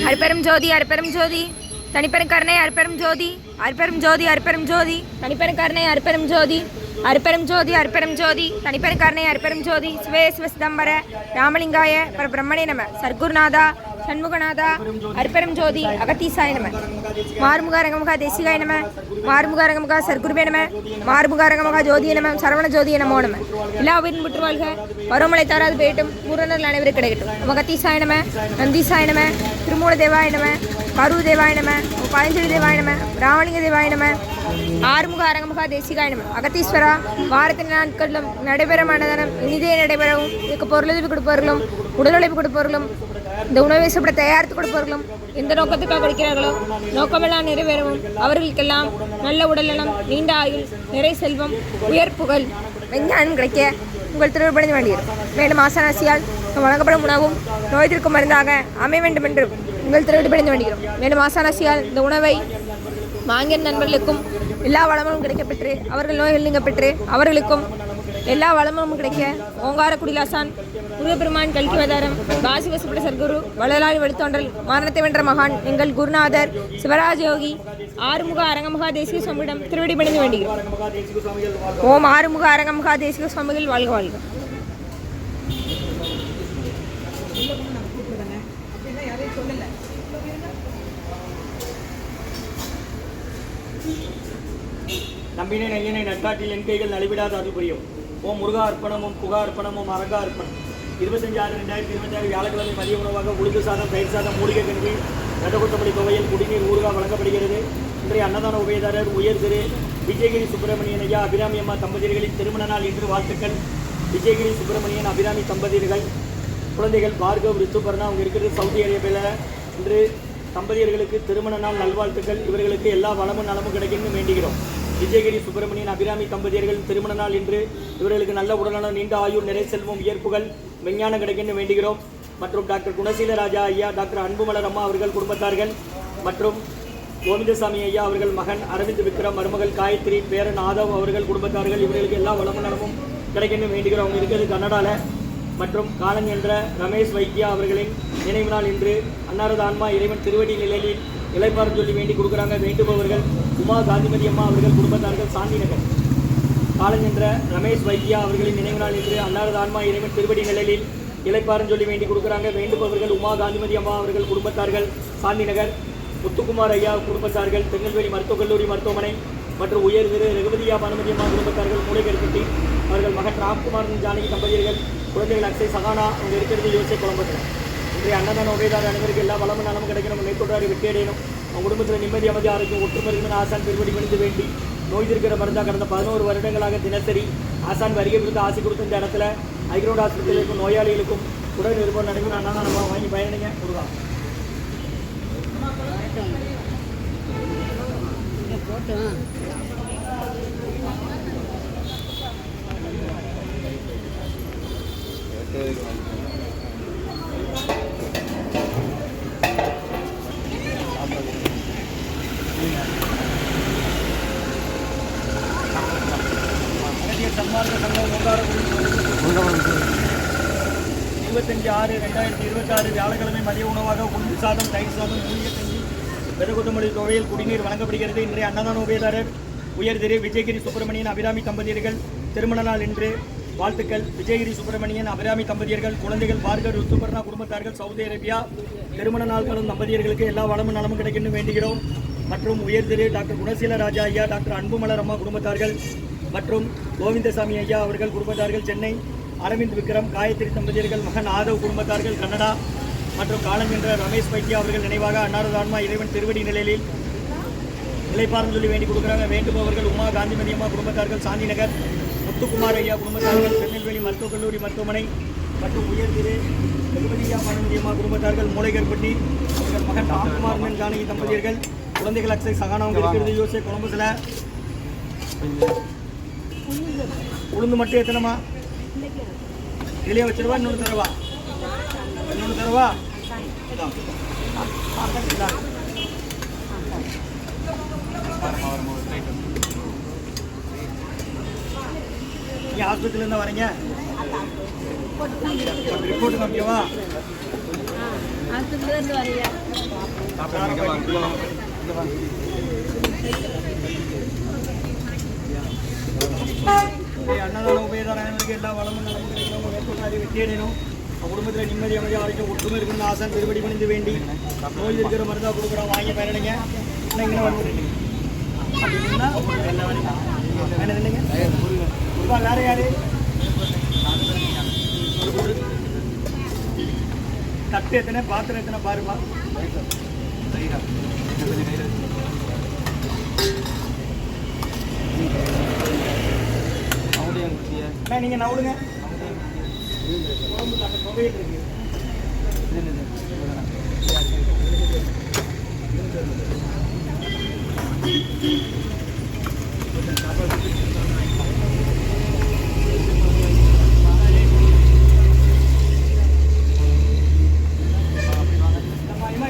அருப்பெரும் ஜோதி அருப்பெரும் ஜோதி தனிப்பெரும் கருணை அருப்பெரும் ஜோதி அருப்பெரும் ஜோதி அருப்பெரும் ஜோதி தனிப்பெரும் கருணை அருப்பெரும் ஜோதி அருப்பெரும் ஜோதி அருப்பெரும் ஜோதி தனிப்பெரும் கருணை அருப்பெரும் ஜோதி சிவே சிவ சிதம்பர ராமலிங்காய பரபிரம்மணே நம சர்க்குருநாதா சண்முகநாதா அருப்பெரும் ஜோதி அகத்தீசாய நம மாறுமுக ரங்கமுக தேசிகாய நம மாறுமுக ரங்கமுக சர்க்குருவே நம மாறுமுக ரங்கமுக ஜோதிய நம சரவண ஜோதிய நமோ நம எல்லா உயிரின் முற்று வாழ்க பருவமழை தாராது போயிட்டும் பூரணர்கள் அனைவரும் கிடைக்கட்டும் அகத்தீசாய நம நந்தீசாய நம திருமூல தேவாய நம கரு தேவாய நம பழஞ்சலி தேவாய நம ராமலிங்க தேவாய நம ஆறுமுக அரங்கமுக தேசிகாய நம அகத்தீஸ்வரா வாரத்தின் நாட்களிலும் நடைபெறும் அன்னதானம் இனிதே நடைபெறவும் இதுக்கு பொருளுதவி கொடுப்பவர்களும் உடல் உழைப்பு கொடுப்பவர்களும் இந்த உணவை சாப்பிட தயாரித்து கொடுப்பவர்களும் எந்த நோக்கத்துக்காக கொடுக்கிறார்களோ நோக்கமெல்லாம் நிறைவேறவும் அவர்களுக்கெல்லாம் நல்ல உடல்நலம் நீண்ட ஆயுள் நிறை செல்வம் உயர் புகழ் விஞ்ஞானம் கிடைக்க உங்கள் திருவிழப்படைந்து வேண்டியிருக்கும் மேலும் ஆசனாசியால் வழங்கப்படும் உணவும் நோய் தீர்க்கும் மருந்தாக அமைய வேண்டும் என்று உங்கள் திருவிழப்படைந்து வேண்டுகிறோம் மேலும் ஆசனாசியால் இந்த உணவை வாங்கிய நண்பர்களுக்கும் எல்லா வளமும் கிடைக்கப்பெற்று அவர்கள் நோய்கள் நீங்க பெற்று அவர்களுக்கும் எல்லா வளமும் கிடைக்க ஓங்கார குடிலாசான் முருகப்பெருமான் கல்கிவதாரம் காசி வசப்பட சர்க்குரு வள்ளலாரி வழித்தோன்றல் மரணத்தை வென்ற மகான் எங்கள் குருநாதர் சிவராஜ யோகி ஆறுமுக அரங்கமுகா தேசிக சுவாமியிடம் திருவடி பணிந்து வேண்டுகிறோம். ஓம் ஆறுமுக அரங்கமுகா தேசிக சுவாமிகள் வாழ்க வாழ்க. நம்பினை நையனை நட்காட்டில் என் கைகள் நலிவிடாத அருள் புரியும். ஓம் முருகா அர்ப்பணமும் புகா அர்ப்பணமும் அரங்கா அர்ப்பணம். 25/6/2026 வியாழக்கிழமை மதிய உணவாக உளுந்து சாதம், தயிர் சாதம், மூலிகை கஞ்சி, ரத்தகுத்தமல்லி துவையல், குடிநீர், ஊறுகாய் வழங்கப்படுகிறது. இன்றைய அன்னதான உபயதாரர் உயர் திரு விஜயகிரி சுப்பிரமணியன் ஐயா அபிராமி அம்மா தம்பதியர்களின் திருமண நாள் இன்று வாழ்த்துக்கள். விஜயகிரி சுப்பிரமணியன் அபிராமி தம்பதியர்கள் குழந்தைகள் பார்கவ் ரித்துபர்ணா அவங்க இருக்கிறது சவுதி அரேபியாவில். இன்று தம்பதியர்களுக்கு திருமண நாள் நல்வாழ்த்துக்கள். இவர்களுக்கு எல்லா வளமும் நலமும் கிடைக்கும்னு வேண்டுகிறோம். விஜயகிரி சுப்பிரமணியன் அபிராமி தம்பதியர்கள் திருமண நாள் இன்று இவர்களுக்கு நல்ல உடல்நலம் நீண்ட ஆயுள் நிறை செல்வம் உயர்ப்புகள் விஞ்ஞானம் கிடைக்கும்னு வேண்டுகிறோம். மற்றும் டாக்டர் குணசீல ராஜா ஐயா டாக்டர் அன்புமலர் அம்மா அவர்கள் குடும்பத்தார்கள் மற்றும் கோவிந்தசாமி ஐயா அவர்கள் மகன் அரவிந்த் விக்ரம் மருமகள் காயத்ரி பேரன் ஆதவ் அவர்கள் குடும்பத்தார்கள் இவர்களுக்கு எல்லா வளமும் நலமும் கிடைக்கும்னு வேண்டுகிறோம். அவங்க இருக்கிறது கன்னடாவில். மற்றும் காலன் என்ற ரமேஷ் வைத்தியா அவர்களின் நினைவு நாள் இன்று அன்னாரது ஆன்மா இறைவன் திருவடி நிலையில் இளைப்பாறு சொல்லி வேண்டி கொடுக்குறாங்க. வேண்டுபவர்கள் உமா காந்திமதி அம்மா அவர்கள் குடும்பத்தார்கள் சாந்தி நகர். காலன் என்ற ரமேஷ் வைத்தியா அவர்களின் நினைவு நாள் இன்று அன்னாரது ஆன்மா இறைவன் திருவடி நிலையில் இளைப்பாறுன்னு சொல்லி வேண்டி கொடுக்குறாங்க. வேண்டுபவர்கள் உமா காந்திமதி அம்மா அவர்கள் குடும்பத்தார்கள் சாந்தி நகர். முத்துக்குமார் ஐயா குடும்பத்தார்கள் திருநெல்வேலி மருத்துவக் கல்லூரி மருத்துவமனை மற்றும் உயர் திரு ரகுபதியா பானுமதி அம்மா குடும்பத்தார்கள் மூளைக்கருப்பட்டி அவர்கள் மகன் ராம்குமார் ஜானகி தம்பதியர்கள் குழந்தைகள் அக்ஷய் சகானா அவங்க இருக்கிறது யோசிச்ச குழம்பத்தில். இன்றைய அன்னதான உபயதார அனைவருக்கு எல்லா வளமும் நலமும் கிடைக்கணும். மேற்கொண்டாரு வெற்றியடையணும். அவங்க குடும்பத்தில் நிம்மதி அமைதி ஆரோக்கியம் ஒற்றுமை ஆசான் திருவடி பணிந்து வேண்டி நோய் இருக்கிற மருந்தாக கடந்த 11 வருடங்களாக தினசரி ஆசான் வருகை கொடுத்து ஆசை கொடுத்த இந்த இடத்துல ஐக்ரோட் ஆஸ்பத்திரிகளுக்கும் நோயாளிகளுக்கும் உடல் நிருபம் நடைபெறும். அண்ணா நம்ம வாங்கி பயணிங்க கொடுங்க. சன்மார்க்க சங்கம் 25/6/2026 வியாழக்கிழமை மதிய உணவாக உளுந்து சாதம், தயிர் சாதம், மூலிகை கஞ்சி, வெதகுத்தமல்லி துவையல், குடிநீர் வழங்கப்படுகிறது. இன்றைய அன்னதான உபயதாரர் உயர் திரு விஜயகிரி சுப்பிரமணியன் அபிராமி தம்பதியர்கள் திருமண நாள் இன்று வாழ்த்துக்கள். விஜயகிரி சுப்பிரமணியன் அபிராமி தம்பதியர்கள் குழந்தைகள் பார்கர் ருத்துபர்ணா குடும்பத்தார்கள் சவுதி அரேபியா திருமண நாட்களும் தம்பதியர்களுக்கு எல்லா வளமும் நலமும் கிடைக்கும்னு வேண்டுகிறோம். மற்றும் உயர் திரு டாக்டர் குணசீல ராஜா ஐயா டாக்டர் அன்புமலர் அம்மா குடும்பத்தார்கள் மற்றும் கோவிந்தசாமி ஐயா அவர்கள் குடும்பத்தார்கள் சென்னை, அரவிந்த் விக்ரம் காயத்ரி தம்பதியர்கள் மகன் ஆதவ் குடும்பத்தார்கள் கன்னடா மற்றும் காலம் என்ற ரமேஷ் வைத்தியா அவர்கள் நினைவாக அன்னாரது ஆன்மா இறைவன் திருவடி நிலையில் இளைப்பாறுன்னு சொல்லி வேண்டி கொடுக்குறாங்க. வேண்டுபவர்கள் உமா காந்திமதி அம்மா குடும்பத்தார்கள் சாந்தி நகர். முத்துக்குமார் ஐயா குடும்பத்தார்கள் திருநெல்வேலி மருத்துவக் கல்லூரி மருத்துவமனை மற்றும் உயர் திரு ரகுபதியா பானுமதி அம்மா குடும்பத்தார்கள் மூளைக்கருப்பட்டி அவர்கள் மகன் ராம்குமார் ஜானகி தம்பதியர்கள் குழந்தைகள் அக்ஷய் சகானவங்க இருக்கிறது யோசிச்ச குழம்புல. உளுந்து மட்டும் எத்தனைமா வெளியே வச்சிருவா? இன்னொன்று தரவா? நீ ஹாஸ்பிட்டல் இருந்தா வரீங்க? ரிப்போர்ட் காமிக்கவா? அன்னதான உபயதாரங்களுக்கு எல்லா வளமும் நலமும் கிடைக்கணும், மேற்கொண்டாதி வெற்றியடையணும், குடும்பத்தில் நிம்மதி அமைதியாக வரைக்கும் ஒற்றுமை இருக்கணும்னு ஆசான் திருவடி பணிந்து வேண்டி நோய் இருக்கிற மருந்தாக கொடுக்குறோம், வாங்கி பயனடைங்க. இங்கே வருவீங்க அப்படின்னா வேற யாரு தட்டு எத்தனை பாத்திரம் எத்தனை பாருப்பா. நீங்க நவுடுங்க.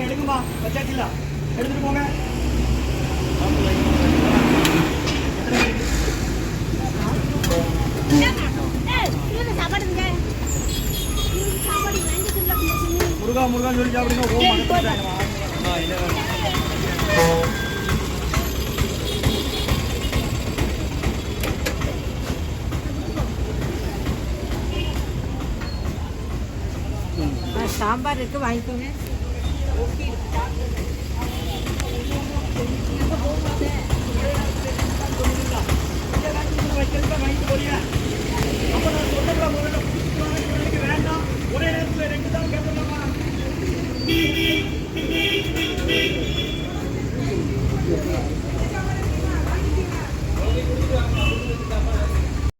எடுக்குமா வச்சாச்சுல எடுத்துட்டு போங்க. முருகா முருகான்னு சொல்லி சாப்பிடுங்க. சாம்பார் இருக்கு, வாங்கிக்கோங்க. வாங்கிட்டு போறீங்க.